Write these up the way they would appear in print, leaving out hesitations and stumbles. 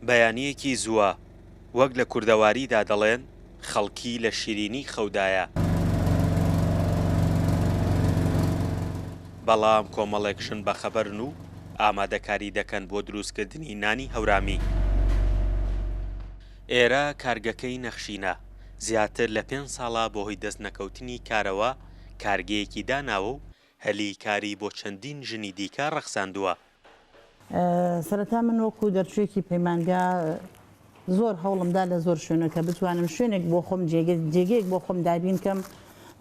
بەیانیەکی زووە، وەک لە کوردەواریدا دەڵێن خەڵکی لە شیرینی خەودایە. بەڵام کۆمەڵێک شن بەخەبەرن و ئامادەکاری دەکەن بۆ دروستکردنی نانی هەورامی. ئێرە کارگەکەی نەخشینە زیاتر لە 5 ساڵە بۆ هۆی دەست نەکەوتنی کارەوە کارگەیەکی داناوە و هەلی کاری بۆ چەندین ژنی دیکە ڕەخساندووە. سەرەتا من وەکو دەرچوویەکی پەیمانگا زۆر هەوڵمدا لە زۆر شوێنەکە بتوانم شوێنێک بۆ خۆم جێگەیەک بۆ خۆم دابین کەم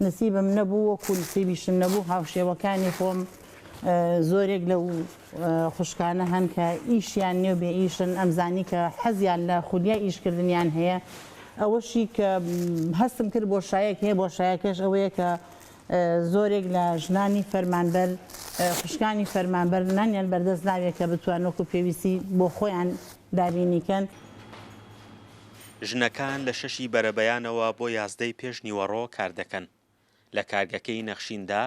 نسیبم نەبوو وەکو نسیبیشم نەبوو. هاوشێوەکانی خۆم زۆرێک لەو خوشکانە هەن کە ئیشیان نێو بێ ئیشن، ئەمزانی کە حەزیان لە خولیا ئیشکردنیان هەیە. ئەوەشی کە هەستم کرد بۆ شایەک هەیە، بۆ شایەکەش ئەوەیە کە زۆرێک لە ژنانی فەرمانبەر خوشکانی فەرمانبەر نانیان بەردەست ناوێت کە بتوان وەکو پێویستی بۆ خۆیان دابینیکەن. ژنەکان لە 6 بەرەبەیانەوە بۆ 11 پێش نیوەڕۆ کار دەکەن. لە کارگەکەی نەخشیندا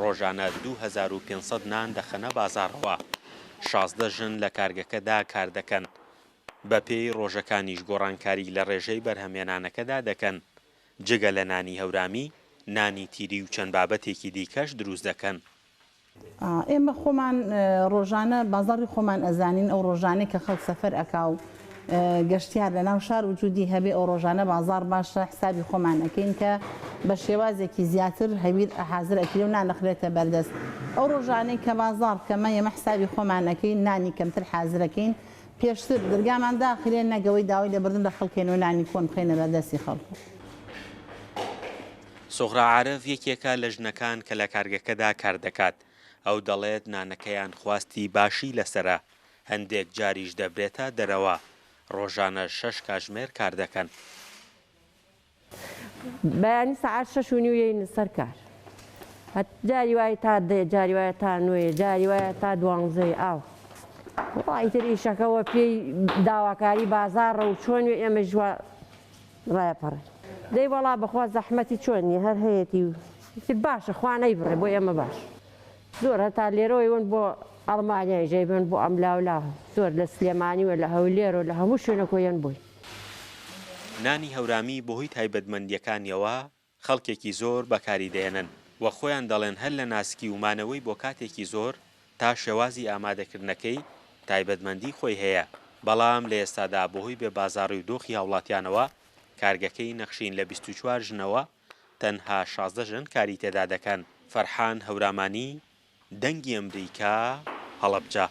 ڕۆژانە 2500 نان دەخەنە بازاڕەوە. 16 ژن لە کارگەکەدا کار دەکەن. بە پێی ڕۆژەکانیش گۆڕانکاری لە ڕێژەی بەرهەمێنانەکەدا دەکەن. جگە لە نانی هەورامی، نانی تیری و چەند بابەتێکی دیکەش دروست دەکەن. ئێمە خۆمان ڕۆژانە بازاڕی خۆمان ئەزانین ئەو ڕۆژانەی کە خەڵک سەفەر ئەکا و گەشتیار لە ناو شار وجودی هەبێ ئەو ڕۆژانە بازار باشە حسابی خۆمان ئەەکەین کە بە شێوازێکی زیاتر هەویر حازر ئەکرێ و نانەخرێتە بەردەست. ئەو ڕۆژانەی کە بازار کەمە ئێمە حسابی خۆمان ئەەکەین، نانی کەمتر حازرەکەین، پێشتر دەرگامان داخرێن نەگەوەی داوای لەبردن لە خەڵکێن و نانی کۆن بخێنە بەردەستی خەڵکو. سۆغرا عارف یەکێکە لە ژنەکان کە لە کارگەکەدا کار دەکات. ئەو دەڵێت نانەکەیان خواستی باشی لەسرە، هەندێک جاریش دەبرێتە دەرەوە. ڕۆژانە 6 کاتژمێر کار دەکەن. بەیانی سەعات 6:30 سەر کار. جاری وایە تا 10، جاری وایە تا 9، جاری وایە تا 12 ئاو. وڵی تر ئیشەکەەوە پێی داواکاری بازاڕە و چۆن ئێمە ژوە ڕایەپەڕێ. دەی وەڵا بەخوا زەحمەتی چۆنی هەر هەیەی باشە خوانەی بڕێ بۆ ئێمە باش. زۆر هەتا لێرەوەی ون بۆ ئەڵمانیای ژەیبن بۆ ئەملاولا زۆر لە سلێمانی و لە هەولێر و لە هەموو شوێنەکۆیان بووی. نانی هەورامی بۆ هۆی تایبەتمەندیەکانیەوە خەڵکێکی زۆر بەکاری دێنن وە خۆیان دەڵێن هەر لە ناسکی ومانەوەی بۆ کاتێکی زۆر تا شێوازی ئامادەکردنەکەی تایبەتمەندی خۆی هەیە. بەڵام لە ئێستادا بەهۆی بێ بازاڕی و دۆخی هاوڵاتیانەوە کارگەکەی نەخشین لە 24 ژنەوە تەنها 16 ژن کاری تێدا دەکەن. فەرحان هەورامانی، دەنگی ئەمریکا، هەڵەبجە.